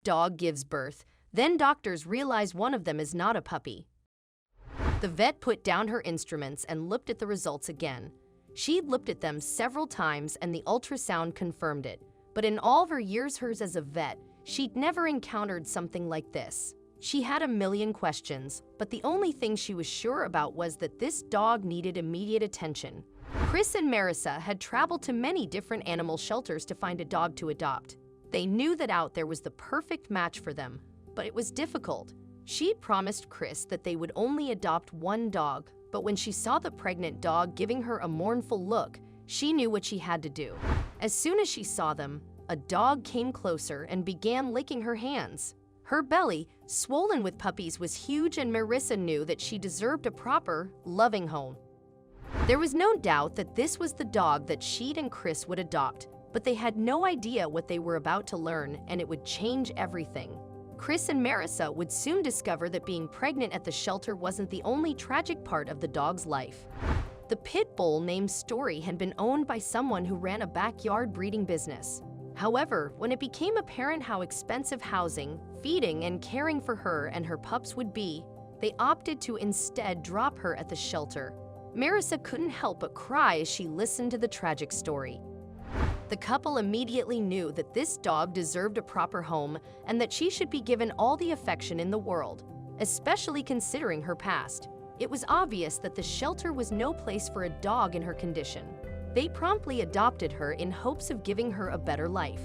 dog gives birth, then doctors realize one of them is not a puppy. The vet put down her instruments and looked at the results again. She'd looked at them several times and the ultrasound confirmed it. But in all of her years hers as a vet, she'd never encountered something like this. She had a million questions, but the only thing she was sure about was that this dog needed immediate attention. Chris and Marissa had traveled to many different animal shelters to find a dog to adopt. They knew that out there was the perfect match for them, but it was difficult. She'd promised Chris that they would only adopt one dog, but when she saw the pregnant dog giving her a mournful look, she knew what she had to do. As soon as she saw them, a dog came closer and began licking her hands. Her belly, swollen with puppies, was huge, and Marissa knew that she deserved a proper, loving home. There was no doubt that this was the dog that she and Chris would adopt, but they had no idea what they were about to learn, and it would change everything. Chris and Marissa would soon discover that being pregnant at the shelter wasn't the only tragic part of the dog's life. The pit bull named Story had been owned by someone who ran a backyard breeding business. However, when it became apparent how expensive housing, feeding, and caring for her and her pups would be, they opted to instead drop her at the shelter. Marissa couldn't help but cry as she listened to the tragic story. The couple immediately knew that this dog deserved a proper home and that she should be given all the affection in the world, especially considering her past. It was obvious that the shelter was no place for a dog in her condition. They promptly adopted her in hopes of giving her a better life.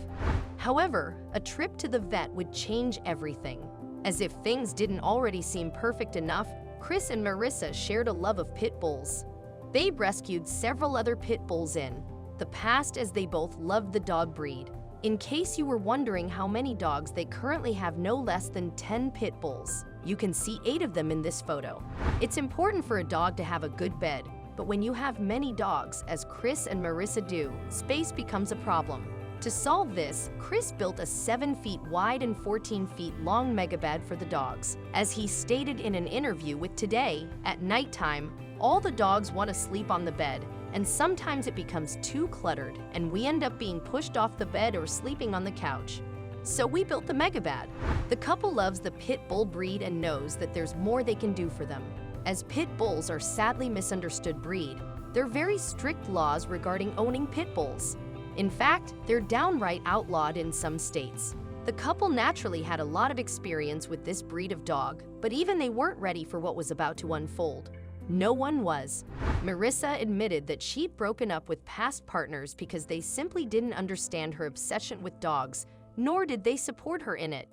However, a trip to the vet would change everything. As if things didn't already seem perfect enough, Chris and Marissa shared a love of pit bulls. They rescued several other pit bulls in the past, as they both loved the dog breed. In case you were wondering how many dogs, they currently have no less than 10 pit bulls. You can see 8 of them in this photo. It's important for a dog to have a good bed, but when you have many dogs, as Chris and Marissa do, space becomes a problem. To solve this, Chris built a 7 feet wide and 14 feet long megabed for the dogs. As he stated in an interview with Today, at nighttime, all the dogs want to sleep on the bed, and sometimes it becomes too cluttered, and we end up being pushed off the bed or sleeping on the couch. So we built the megabed. The couple loves the pit bull breed and knows that there's more they can do for them. As pit bulls are sadly misunderstood breed, there are very strict laws regarding owning pit bulls. In fact, they're downright outlawed in some states. The couple naturally had a lot of experience with this breed of dog, but even they weren't ready for what was about to unfold. No one was. Marissa admitted that she'd broken up with past partners because they simply didn't understand her obsession with dogs, nor did they support her in it.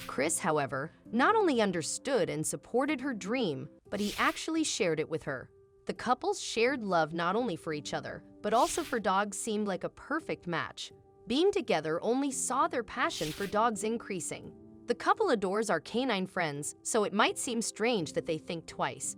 Chris, however, not only understood and supported her dream, but he actually shared it with her. The couple's shared love not only for each other, but also for dogs seemed like a perfect match. Being together only saw their passion for dogs increasing. The couple adores our canine friends, so it might seem strange that they think twice.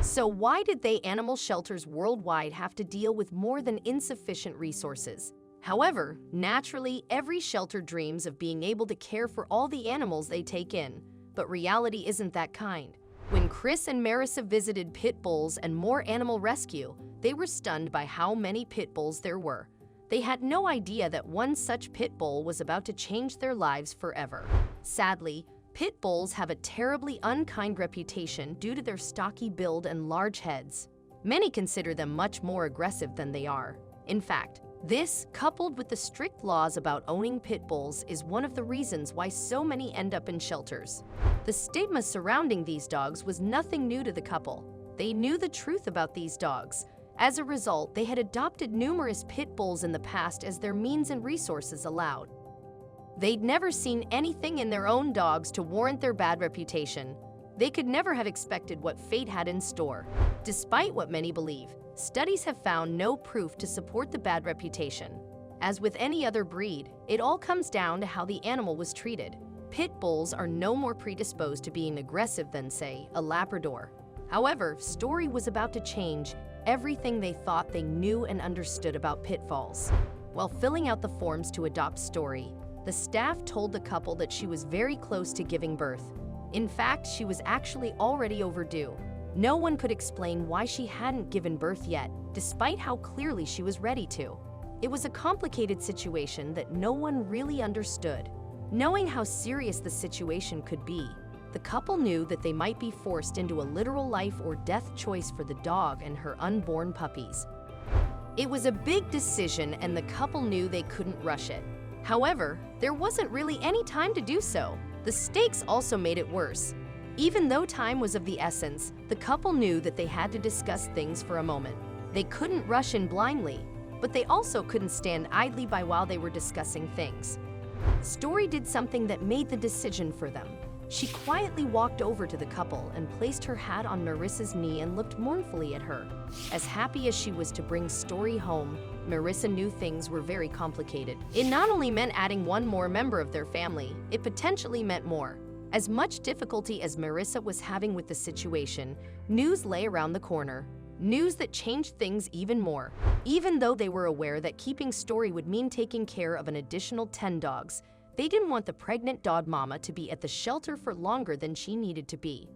So why did animal shelters worldwide have to deal with more than insufficient resources? However, naturally, every shelter dreams of being able to care for all the animals they take in, but reality isn't that kind. When Chris and Marissa visited pit bulls and more animal rescue, they were stunned by how many pit bulls there were. They had no idea that one such pit bull was about to change their lives forever. Sadly, pit bulls have a terribly unkind reputation due to their stocky build and large heads. Many consider them much more aggressive than they are. In fact, this, coupled with the strict laws about owning pit bulls, is one of the reasons why so many end up in shelters. The stigma surrounding these dogs was nothing new to the couple. They knew the truth about these dogs. As a result, they had adopted numerous pit bulls in the past as their means and resources allowed. They'd never seen anything in their own dogs to warrant their bad reputation. They could never have expected what fate had in store. Despite what many believe, studies have found no proof to support the bad reputation. As with any other breed, it all comes down to how the animal was treated. Pit bulls are no more predisposed to being aggressive than, say, a Labrador. However, Story was about to change everything they thought they knew and understood about pitfalls. While filling out the forms to adopt Story, the staff told the couple that she was very close to giving birth. In fact, she was actually already overdue. No one could explain why she hadn't given birth yet, despite how clearly she was ready to. It was a complicated situation that no one really understood. Knowing how serious the situation could be, the couple knew that they might be forced into a literal life or death choice for the dog and her unborn puppies. It was a big decision and the couple knew they couldn't rush it. However, there wasn't really any time to do so. The stakes also made it worse. Even though time was of the essence, the couple knew that they had to discuss things for a moment. They couldn't rush in blindly, but they also couldn't stand idly by while they were discussing things. Story did something that made the decision for them. She quietly walked over to the couple and placed her hat on Marissa's knee and looked mournfully at her. As happy as she was to bring Story home, Marissa knew things were very complicated. It not only meant adding one more member of their family, it potentially meant more. As much difficulty as Marissa was having with the situation, news lay around the corner. News that changed things even more. Even though they were aware that keeping Story would mean taking care of an additional 10 dogs, they didn't want the pregnant dog mama to be at the shelter for longer than she needed to be.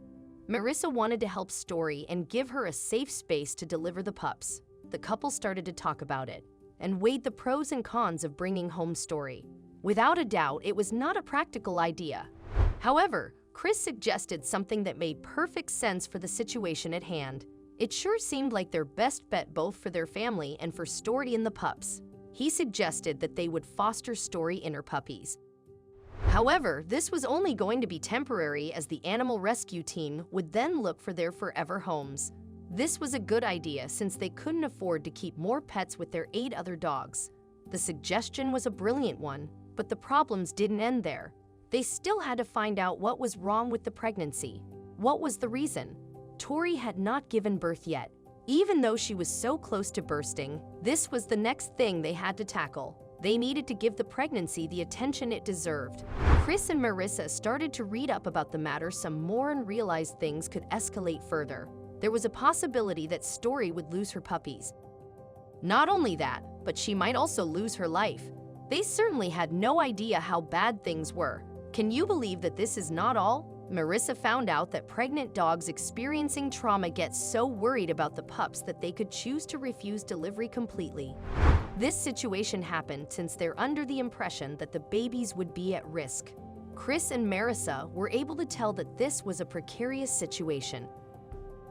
Marissa wanted to help Story and give her a safe space to deliver the pups. The couple started to talk about it and weighed the pros and cons of bringing home Story. Without a doubt, it was not a practical idea. However, Chris suggested something that made perfect sense for the situation at hand. It sure seemed like their best bet both for their family and for Story and the pups. He suggested that they would foster Story and her puppies. However, this was only going to be temporary as the animal rescue team would then look for their forever homes. This was a good idea since they couldn't afford to keep more pets with their 8 other dogs. The suggestion was a brilliant one, but the problems didn't end there. They still had to find out what was wrong with the pregnancy. What was the reason? Tori had not given birth yet. Even though she was so close to bursting, this was the next thing they had to tackle. They needed to give the pregnancy the attention it deserved. Chris and Marissa started to read up about the matter some more and realized things could escalate further. There was a possibility that Story would lose her puppies. Not only that, but she might also lose her life. They certainly had no idea how bad things were. Can you believe that this is not all? Marissa found out that pregnant dogs experiencing trauma get so worried about the pups that they could choose to refuse delivery completely. This situation happened since they're under the impression that the babies would be at risk. Chris and Marissa were able to tell that this was a precarious situation.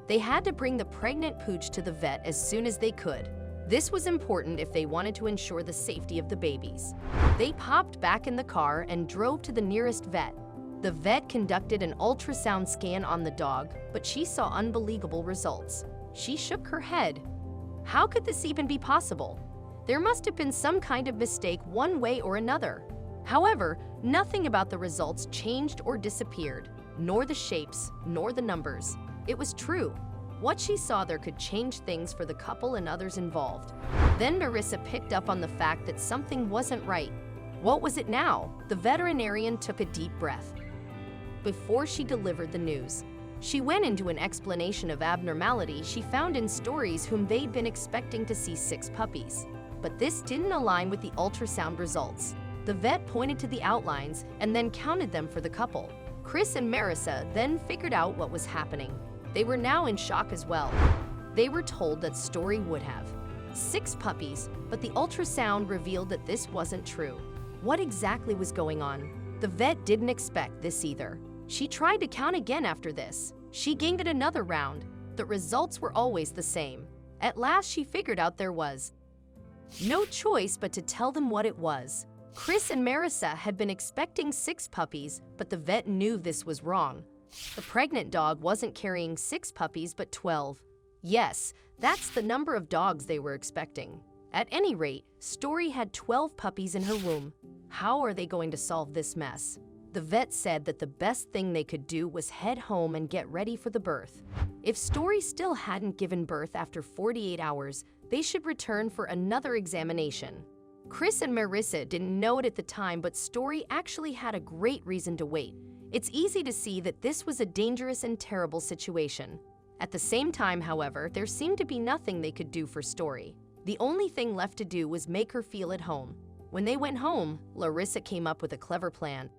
They had to bring the pregnant pooch to the vet as soon as they could. This was important if they wanted to ensure the safety of the babies. They popped back in the car and drove to the nearest vet. The vet conducted an ultrasound scan on the dog, but she saw unbelievable results. She shook her head. How could this even be possible? There must have been some kind of mistake one way or another. However, nothing about the results changed or disappeared, nor the shapes, nor the numbers. It was true. What she saw there could change things for the couple and others involved. Then Marissa picked up on the fact that something wasn't right. What was it now? The veterinarian took a deep breath. Before she delivered the news, she went into an explanation of abnormality she found in Stories whom they'd been expecting to see 6 puppies. But this didn't align with the ultrasound results. The vet pointed to the outlines and then counted them for the couple. Chris and Marissa then figured out what was happening. They were now in shock as well. They were told that Story would have 6 puppies, but the ultrasound revealed that this wasn't true. What exactly was going on? The vet didn't expect this either. She tried to count again after this. She gained it another round. The results were always the same. At last, she figured out there was no choice but to tell them what it was. Chris and Marissa had been expecting 6 puppies, but the vet knew this was wrong. The pregnant dog wasn't carrying 6 puppies, but 12. Yes, that's the number of dogs they were expecting. At any rate, Story had 12 puppies in her womb. How are they going to solve this mess? The vet said that the best thing they could do was head home and get ready for the birth. If Story still hadn't given birth after 48 hours, they should return for another examination. Chris and Marissa didn't know it at the time, but Story actually had a great reason to wait. It's easy to see that this was a dangerous and terrible situation. At the same time, however, there seemed to be nothing they could do for Story. The only thing left to do was make her feel at home. When they went home, Larissa came up with a clever plan.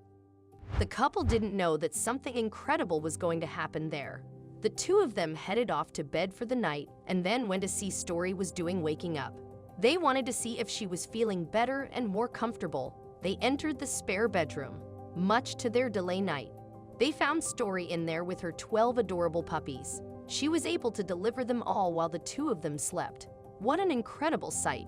The couple didn't know that something incredible was going to happen there. The two of them headed off to bed for the night and then went to see Story was doing waking up. They wanted to see if she was feeling better and more comfortable. They entered the spare bedroom. Much to their delay night, they found Story in there with her 12 adorable puppies. She was able to deliver them all while the two of them slept. What an incredible sight!